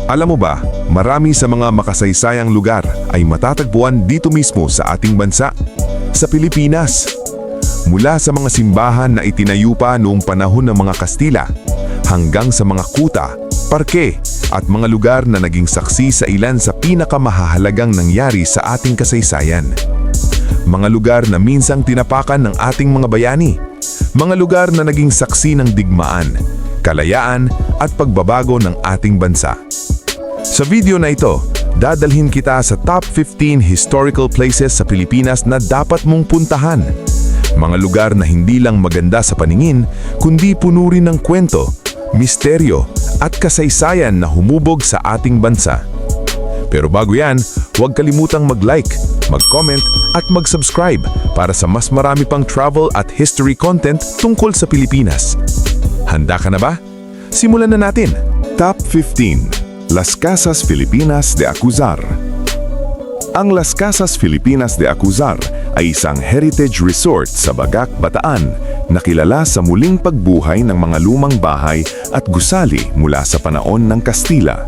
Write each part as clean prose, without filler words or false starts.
Alam mo ba, marami sa mga makasaysayang lugar ay matatagpuan dito mismo sa ating bansa, sa Pilipinas. Mula sa mga simbahan na itinayo pa noong panahon ng mga Kastila, hanggang sa mga kuta, parke, at mga lugar na naging saksi sa ilan sa pinakamahahalagang nangyari sa ating kasaysayan. Mga lugar na minsang tinapakan ng ating mga bayani. Mga lugar na naging saksi ng digmaan, kalayaan at pagbabago ng ating bansa. Sa video na ito, dadalhin kita sa top 15 historical places sa Pilipinas na dapat mong puntahan. Mga lugar na hindi lang maganda sa paningin, kundi puno rin ng kwento, misteryo at kasaysayan na humubog sa ating bansa. Pero bago yan, huwag kalimutang mag-like, mag-comment at mag-subscribe para sa mas marami pang travel at history content tungkol sa Pilipinas. Handa ka na ba? Simulan na natin! Top 15. Las Casas Filipinas de Acuzar. Ang Las Casas Filipinas de Acuzar ay isang heritage resort sa Bagac, Bataan na kilala sa muling pagbuhay ng mga lumang bahay at gusali mula sa panahon ng Kastila.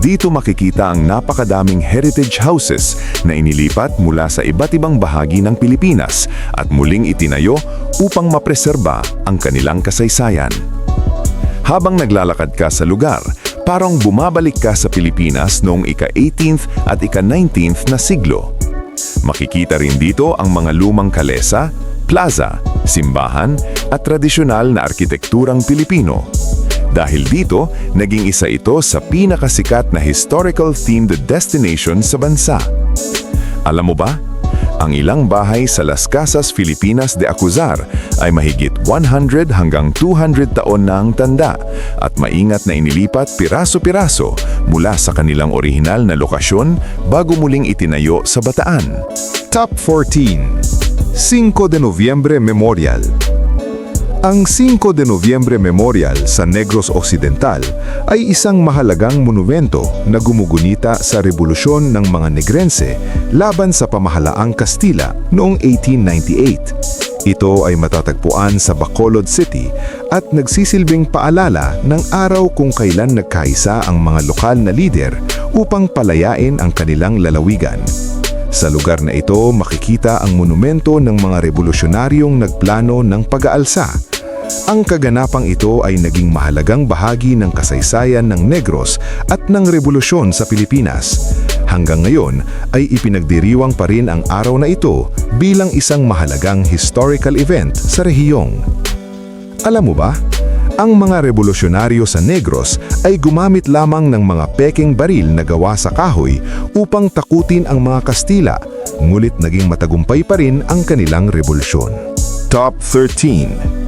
Dito makikita ang napakadaming heritage houses na inilipat mula sa iba't ibang bahagi ng Pilipinas at muling itinayo upang mapreserba ang kanilang kasaysayan. Habang naglalakad ka sa lugar, parang bumabalik ka sa Pilipinas noong ika-18th at ika-19th na siglo. Makikita rin dito ang mga lumang kalesa, plaza, simbahan at tradisyonal na arkitekturang Pilipino. Dahil dito, naging isa ito sa pinakasikat na historical-themed destination sa bansa. Alam mo ba? Ang ilang bahay sa Las Casas Filipinas de Acuzar ay mahigit 100 hanggang 200 taon na ang tanda at maingat na inilipat piraso-piraso mula sa kanilang orihinal na lokasyon bago muling itinayo sa Bataan. Top 14. 5 de Noviembre Memorial. Ang 5 de Noviembre Memorial sa Negros Occidental ay isang mahalagang monumento na gumugunita sa rebolusyon ng mga Negrense laban sa pamahalaang Kastila noong 1898. Ito ay matatagpuan sa Bacolod City at nagsisilbing paalala ng araw kung kailan nagkaisa ang mga lokal na lider upang palayain ang kanilang lalawigan. Sa lugar na ito, makikita ang monumento ng mga revolusyonaryong nagplano ng pag-aalsa. Ang kaganapang ito ay naging mahalagang bahagi ng kasaysayan ng Negros at ng revolusyon sa Pilipinas. Hanggang ngayon ay ipinagdiriwang pa rin ang araw na ito bilang isang mahalagang historical event sa rehiyong. Alam mo ba? Ang mga revolusyonaryo sa Negros ay gumamit lamang ng mga pekeng baril na gawa sa kahoy upang takutin ang mga Kastila, ngulit naging matagumpay pa rin ang kanilang revolusyon. Top 13.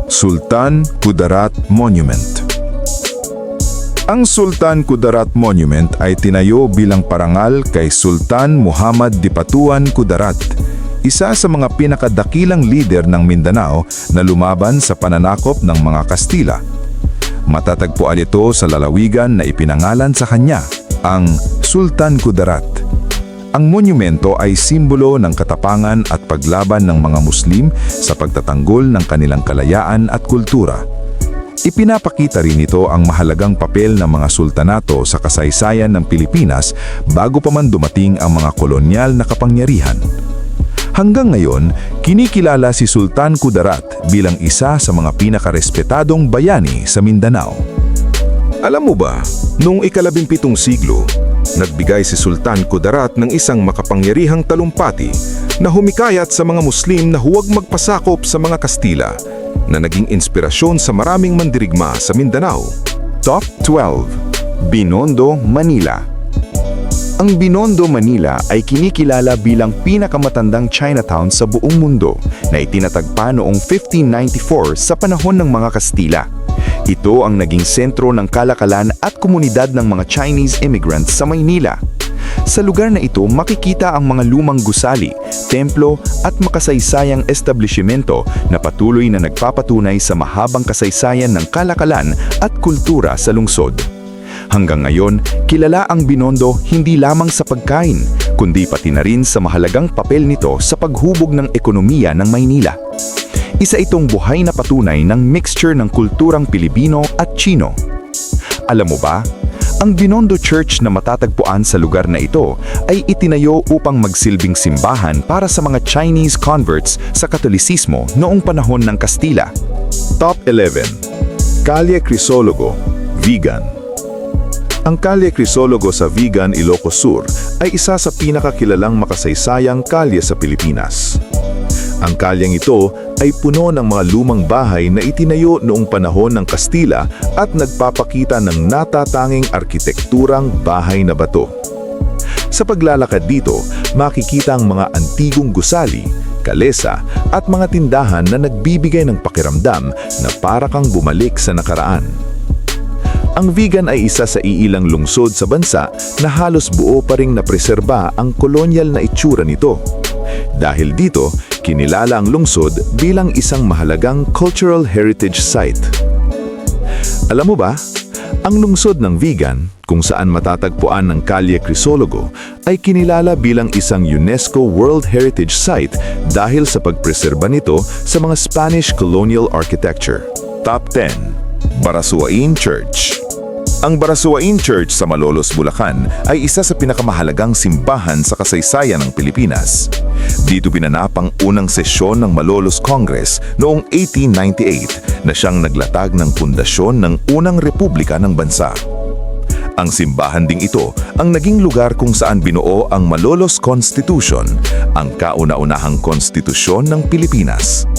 Sultan Kudarat Monument. Ang Sultan Kudarat Monument ay tinayo bilang parangal kay Sultan Muhammad Dipatuan Kudarat, isa sa mga pinakadakilang lider ng Mindanao na lumaban sa pananakop ng mga Kastila. Matatagpuan ito sa lalawigan na ipinangalan sa kanya, ang Sultan Kudarat. Ang monumento ay simbolo ng katapangan at paglaban ng mga Muslim sa pagtatanggol ng kanilang kalayaan at kultura. Ipinapakita rin ito ang mahalagang papel ng mga sultanato sa kasaysayan ng Pilipinas bago pa man dumating ang mga kolonyal na kapangyarihan. Hanggang ngayon, kinikilala si Sultan Kudarat bilang isa sa mga pinakarespetadong bayani sa Mindanao. Alam mo ba, noong ika-17 siglo, nagbigay si Sultan Kudarat ng isang makapangyarihang talumpati na humikayat sa mga Muslim na huwag magpasakop sa mga Kastila, na naging inspirasyon sa maraming mandirigma sa Mindanao. Top 12. Binondo, Manila. Ang Binondo, Manila ay kinikilala bilang pinakamatandang Chinatown sa buong mundo na itinatagpa noong 1594 sa panahon ng mga Kastila. Ito ang naging sentro ng kalakalan at komunidad ng mga Chinese immigrants sa Maynila. Sa lugar na ito, makikita ang mga lumang gusali, templo at makasaysayang establishmento na patuloy na nagpapatunay sa mahabang kasaysayan ng kalakalan at kultura sa lungsod. Hanggang ngayon, kilala ang Binondo hindi lamang sa pagkain, kundi pati na rin sa mahalagang papel nito sa paghubog ng ekonomiya ng Maynila. Isa itong buhay na patunay ng mixture ng kulturang Pilipino at Chino. Alam mo ba, Ang Binondo Church na matatagpuan sa lugar na ito ay itinayo upang magsilbing simbahan para sa mga Chinese converts sa Katolisismo noong panahon ng Kastila. Top 11. Calle Crisologo, Vigan. Ang Calle Crisologo sa Vigan, Ilocos Sur ay isa sa pinakakilalang makasaysayang kalye sa Pilipinas. Ang kalyeng ito ay puno ng mga lumang bahay na itinayo noong panahon ng Kastila at nagpapakita ng natatanging arkitekturang bahay na bato. Sa paglalakad dito, makikita ang mga antigong gusali, kalesa at mga tindahan na nagbibigay ng pakiramdam na para kang bumalik sa nakaraan. Ang Vigan ay isa sa iilang lungsod sa bansa na halos buo pa ring napreserba ang kolonyal na itsura nito. Dahil dito, kinilala ang lungsod bilang isang mahalagang cultural heritage site. Alam mo ba, ang lungsod ng Vigan, kung saan matatagpuan ng Calle Crisologo, ay kinilala bilang isang UNESCO World Heritage Site dahil sa pagpreserba nito sa mga Spanish colonial architecture. Top 10. Barasuain Church. Ang Barasuain Church sa Malolos, Bulacan ay isa sa pinakamahalagang simbahan sa kasaysayan ng Pilipinas. Dito pinanap ang unang sesyon ng Malolos Congress noong 1898 na siyang naglatag ng pundasyon ng unang republika ng bansa. Ang simbahan ding ito ang naging lugar kung saan binuo ang Malolos Constitution, ang kauna-unahang konstitusyon ng Pilipinas.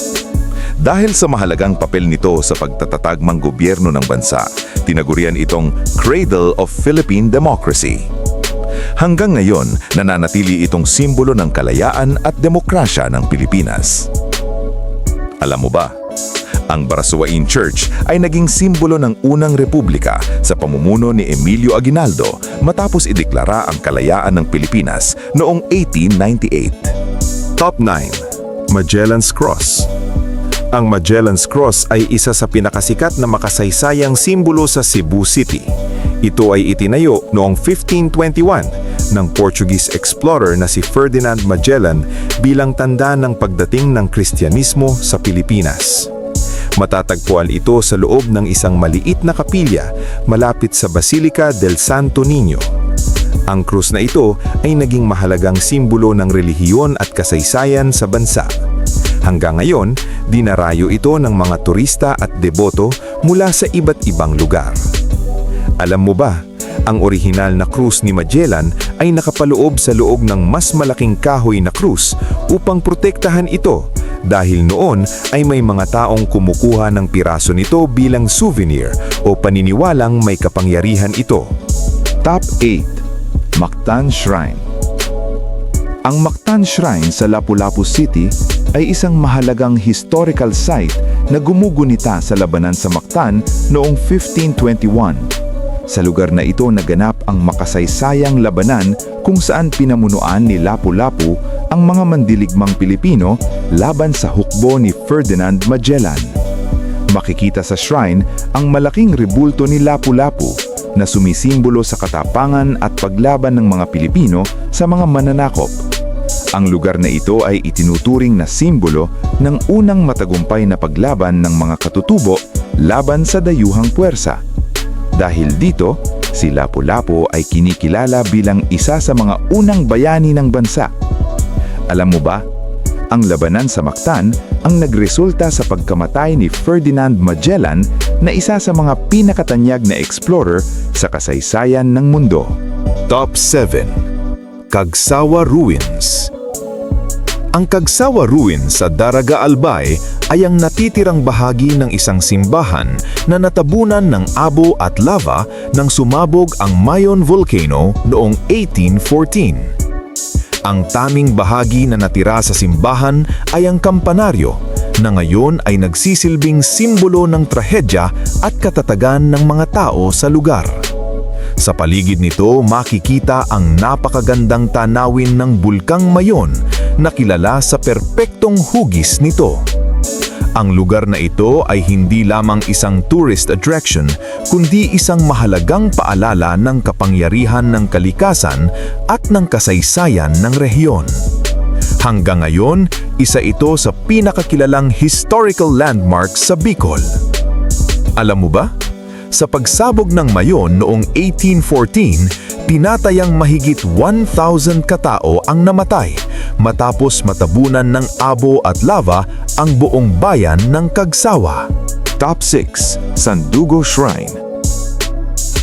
Dahil sa mahalagang papel nito sa pagtatatagmang gobyerno ng bansa, tinagurian itong Cradle of Philippine Democracy. Hanggang ngayon, nananatili itong simbolo ng kalayaan at demokrasya ng Pilipinas. Alam mo ba, ang Barasuain Church ay naging simbolo ng unang republika sa pamumuno ni Emilio Aguinaldo matapos ideklara ang kalayaan ng Pilipinas noong 1898. Top 9. Magellan's Cross. Ang Magellan's Cross ay isa sa pinakasikat na makasaysayang simbolo sa Cebu City. Ito ay itinayo noong 1521 ng Portuguese explorer na si Ferdinand Magellan bilang tanda ng pagdating ng Kristyanismo sa Pilipinas. Matatagpuan ito sa loob ng isang maliit na kapilya malapit sa Basilica del Santo Niño. Ang krus na ito ay naging mahalagang simbolo ng relihiyon at kasaysayan sa bansa. Hanggang ngayon, dinarayo ito ng mga turista at deboto mula sa iba't ibang lugar. Alam mo ba, ang orihinal na krus ni Magellan ay nakapaloob sa loob ng mas malaking kahoy na krus upang protektahan ito dahil noon ay may mga taong kumukuha ng piraso nito bilang souvenir o paniniwalang may kapangyarihan ito. Top 8. Mactan Shrine. Ang Mactan Shrine sa Lapu-Lapu City ay isang mahalagang historical site na gumugunita sa labanan sa Mactan noong 1521. Sa lugar na ito naganap ang makasaysayang labanan kung saan pinamunuan ni Lapu-Lapu ang mga mandiligmang Pilipino laban sa hukbo ni Ferdinand Magellan. Makikita sa shrine ang malaking rebulto ni Lapu-Lapu na sumisimbolo sa katapangan at paglaban ng mga Pilipino sa mga mananakop. Ang lugar na ito ay itinuturing na simbolo ng unang matagumpay na paglaban ng mga katutubo laban sa dayuhang puwersa. Dahil dito, si Lapu-Lapu ay kinikilala bilang isa sa mga unang bayani ng bansa. Alam mo ba, ang labanan sa Mactan ang nagresulta sa pagkamatay ni Ferdinand Magellan na isa sa mga pinakatanyag na explorer sa kasaysayan ng mundo. Top 7. Cagsawa Ruins. Ang Cagsawa Ruins sa Daraga Albay ay ang natitirang bahagi ng isang simbahan na natabunan ng abo at lava nang sumabog ang Mayon Volcano noong 1814. Ang taming bahagi na natira sa simbahan ay ang kampanaryo na ngayon ay nagsisilbing simbolo ng trahedya at katatagan ng mga tao sa lugar. Sa paligid nito makikita ang napakagandang tanawin ng Bulkang Mayon na kilala sa perpektong hugis nito. Ang lugar na ito ay hindi lamang isang tourist attraction, kundi isang mahalagang paalala ng kapangyarihan ng kalikasan at ng kasaysayan ng rehiyon. Hanggang ngayon, isa ito sa pinakakilalang historical landmarks sa Bicol. Alam mo ba? Sa pagsabog ng Mayon noong 1814, tinatayang mahigit 1,000 katao ang namatay matapos matabunan ng abo at lava ang buong bayan ng Kagsawa. Top 6. Sandugo Shrine.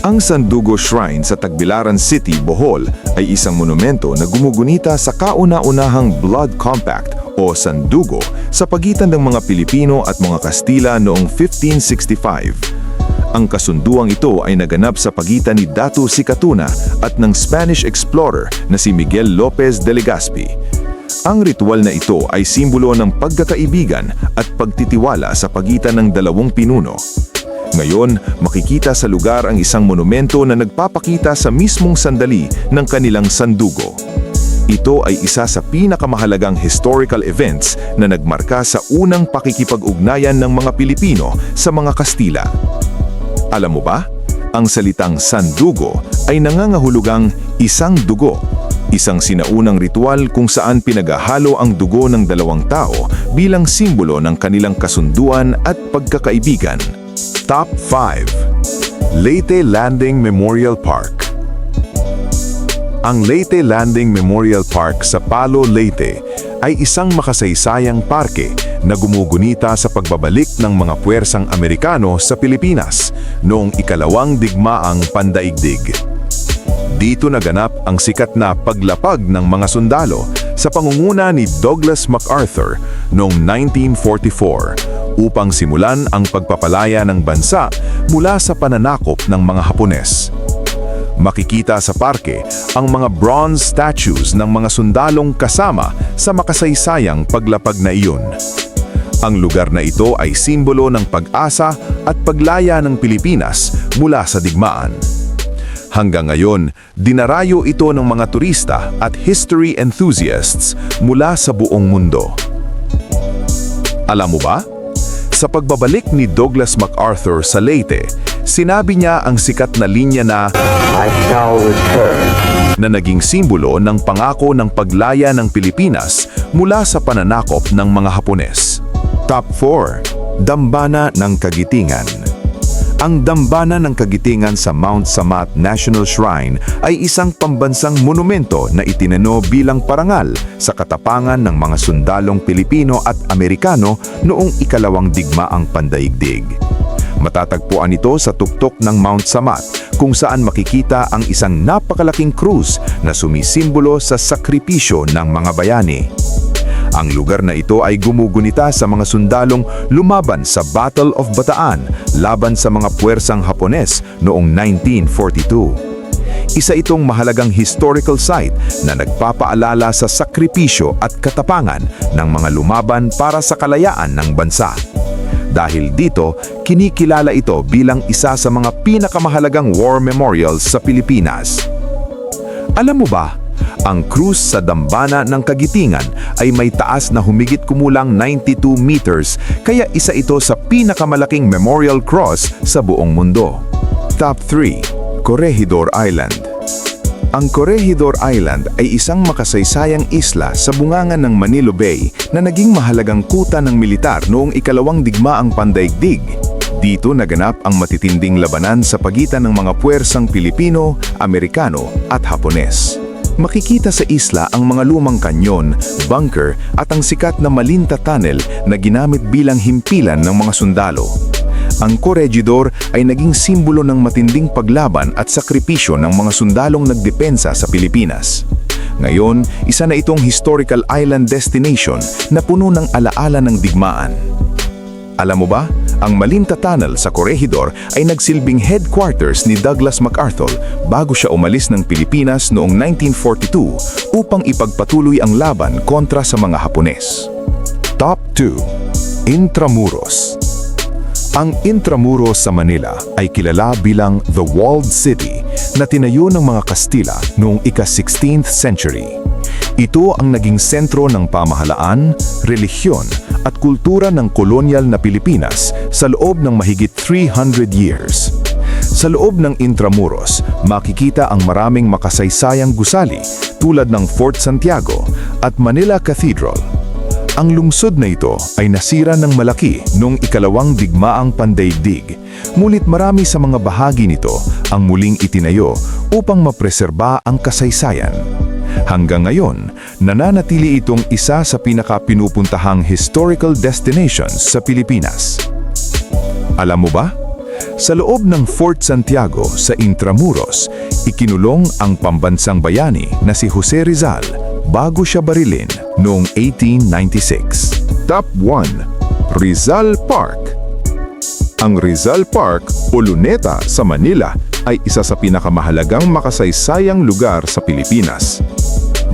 Ang Sandugo Shrine sa Tagbilaran City, Bohol ay isang monumento na gumugunita sa kauna-unahang Blood Compact o Sandugo sa pagitan ng mga Pilipino at mga Kastila noong 1565. Ang kasunduang ito ay naganap sa pagitan ni Datu Sicatuna at ng Spanish explorer na si Miguel Lopez de Legazpi. Ang ritual na ito ay simbolo ng pagkakaibigan at pagtitiwala sa pagitan ng dalawang pinuno. Ngayon, makikita sa lugar ang isang monumento na nagpapakita sa mismong sandali ng kanilang sandugo. Ito ay isa sa pinakamahalagang historical events na nagmarka sa unang pakikipag-ugnayan ng mga Pilipino sa mga Kastila. Alam mo ba? Ang salitang sandugo ay nangangahulugang isang dugo. Isang sinaunang ritual kung saan pinaghahalo ang dugo ng dalawang tao bilang simbolo ng kanilang kasunduan at pagkakaibigan. Top 5. Leyte Landing Memorial Park. Ang Leyte Landing Memorial Park sa Palo, Leyte ay isang makasaysayang parke na gumugunita sa pagbabalik ng mga puwersang Amerikano sa Pilipinas noong ikalawang digmaang pandaigdig. Dito naganap ang sikat na paglapag ng mga sundalo sa pangunguna ni Douglas MacArthur noong 1944 upang simulan ang pagpapalaya ng bansa mula sa pananakop ng mga Hapones. Makikita sa parke ang mga bronze statues ng mga sundalong kasama sa makasaysayang paglapag na iyon. Ang lugar na ito ay simbolo ng pag-asa at paglaya ng Pilipinas mula sa digmaan. Hanggang ngayon, dinarayo ito ng mga turista at history enthusiasts mula sa buong mundo. Alam mo ba? Sa pagbabalik ni Douglas MacArthur sa Leyte, sinabi niya ang sikat na linya na I shall return. na naging simbolo ng pangako ng paglaya ng Pilipinas mula sa pananakop ng mga Hapones. Top 4. Dambana ng Kagitingan. Ang Dambana ng Kagitingan sa Mount Samat National Shrine ay isang pambansang monumento na itinano bilang parangal sa katapangan ng mga sundalong Pilipino at Amerikano noong ikalawang digmaang pandaigdig. Matatagpuan ito sa tuktok ng Mount Samat kung saan makikita ang isang napakalaking krus na sumisimbolo sa sakripisyo ng mga bayani. Ang lugar na ito ay gumugunita sa mga sundalong lumaban sa Battle of Bataan laban sa mga puwersang Hapones noong 1942. Isa itong mahalagang historical site na nagpapaalala sa sakripisyo at katapangan ng mga lumaban para sa kalayaan ng bansa. Dahil dito, kinikilala ito bilang isa sa mga pinakamahalagang war memorials sa Pilipinas. Alam mo ba, ang krus sa Dambana ng Kagitingan ay may taas na humigit kumulang 92 meters, kaya isa ito sa pinakamalaking memorial cross sa buong mundo. Top 3. Corregidor Island. Ang Corregidor Island ay isang makasaysayang isla sa bungangan ng Manilo Bay na naging mahalagang kuta ng militar noong ikalawang digmaang pandaigdig. Dito naganap ang matitinding labanan sa pagitan ng mga puwersang Pilipino, Amerikano at Hapones. Makikita sa isla ang mga lumang kanyon, bunker at ang sikat na Malinta Tunnel na ginamit bilang himpilan ng mga sundalo. Ang Corregidor ay naging simbolo ng matinding paglaban at sakripisyo ng mga sundalong nagdepensa sa Pilipinas. Ngayon, isa na itong historical island destination na puno ng alaala ng digmaan. Alam mo ba, ang Malinta Tunnel sa Corregidor ay nagsilbing headquarters ni Douglas MacArthur bago siya umalis ng Pilipinas noong 1942 upang ipagpatuloy ang laban kontra sa mga Hapones. Top 2. Intramuros. Ang Intramuros sa Manila ay kilala bilang The Walled City na tinayo ng mga Kastila noong ika-16th century. Ito ang naging sentro ng pamahalaan, relihiyon at kultura ng kolonyal na Pilipinas sa loob ng mahigit 300 years. Sa loob ng Intramuros, makikita ang maraming makasaysayang gusali tulad ng Fort Santiago at Manila Cathedral. Ang lungsod na ito ay nasira ng malaki noong ikalawang digmaang pandaigdig, ngunit marami sa mga bahagi nito ang muling itinayo upang mapreserba ang kasaysayan. Hanggang ngayon, nananatili itong isa sa pinakapinupuntahang historical destinations sa Pilipinas. Alam mo ba? Sa loob ng Fort Santiago sa Intramuros, ikinulong ang pambansang bayani na si Jose Rizal bago siya barilin noong 1896. Top 1. Rizal Park. Ang Rizal Park o Luneta sa Manila ay isa sa pinakamahalagang makasaysayang lugar sa Pilipinas.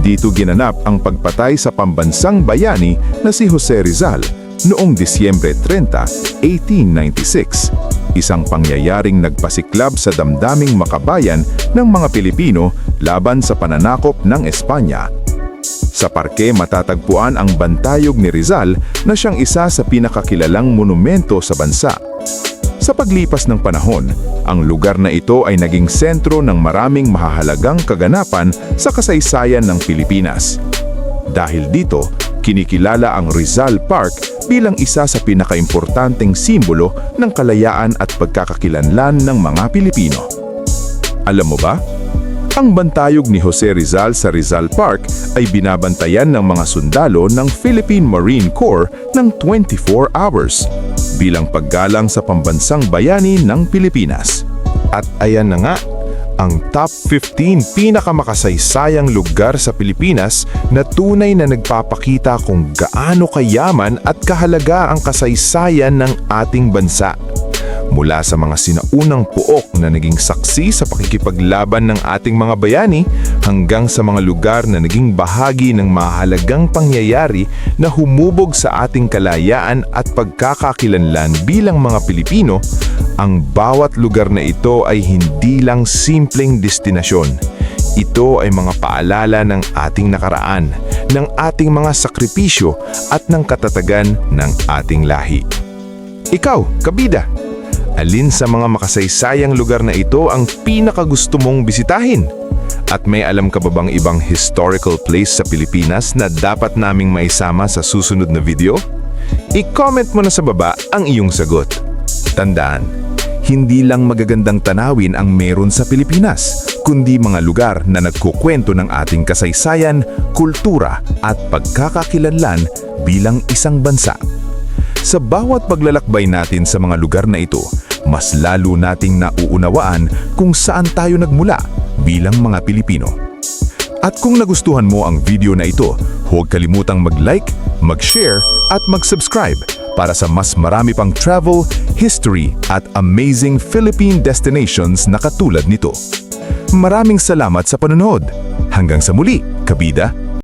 Dito ginanap ang pagpatay sa pambansang bayani na si Jose Rizal noong Disyembre 30, 1896. Isang pangyayaring nagpasiklab sa damdaming makabayan ng mga Pilipino laban sa pananakop ng Espanya. Sa parke matatagpuan ang bantayog ni Rizal na siyang isa sa pinakakilalang monumento sa bansa. Sa paglipas ng panahon, ang lugar na ito ay naging sentro ng maraming mahahalagang kaganapan sa kasaysayan ng Pilipinas. Dahil dito, kinikilala ang Rizal Park bilang isa sa pinakaimportanteng simbolo ng kalayaan at pagkakakilanlan ng mga Pilipino. Alam mo ba? Ang bantayog ni Jose Rizal sa Rizal Park ay binabantayan ng mga sundalo ng Philippine Marine Corps ng 24 hours bilang paggalang sa pambansang bayani ng Pilipinas. At ayan na nga, ang top 15 pinakamakasaysayang lugar sa Pilipinas na tunay na nagpapakita kung gaano kayaman at kahalaga ang kasaysayan ng ating bansa. Mula sa mga sinaunang puok na naging saksi sa pakikipaglaban ng ating mga bayani hanggang sa mga lugar na naging bahagi ng mahalagang pangyayari na humubog sa ating kalayaan at pagkakakilanlan bilang mga Pilipino, ang bawat lugar na ito ay hindi lang simpleng destinasyon. Ito ay mga paalala ng ating nakaraan, ng ating mga sakripisyo at ng katatagan ng ating lahi. Ikaw, kabida! Alin sa mga makasaysayang lugar na ito ang pinakagusto mong bisitahin? At may alam ka ba bang ibang historical place sa Pilipinas na dapat naming maisama sa susunod na video? I-comment mo na sa baba ang iyong sagot. Tandaan, hindi lang magagandang tanawin ang meron sa Pilipinas, kundi mga lugar na nagkukwento ng ating kasaysayan, kultura at pagkakakilanlan bilang isang bansa. Sa bawat paglalakbay natin sa mga lugar na ito, mas lalo nating nauunawaan kung saan tayo nagmula bilang mga Pilipino. At kung nagustuhan mo ang video na ito, huwag kalimutang mag-like, mag-share at mag-subscribe para sa mas marami pang travel, history at amazing Philippine destinations na katulad nito. Maraming salamat sa panonood. Hanggang sa muli, kabida!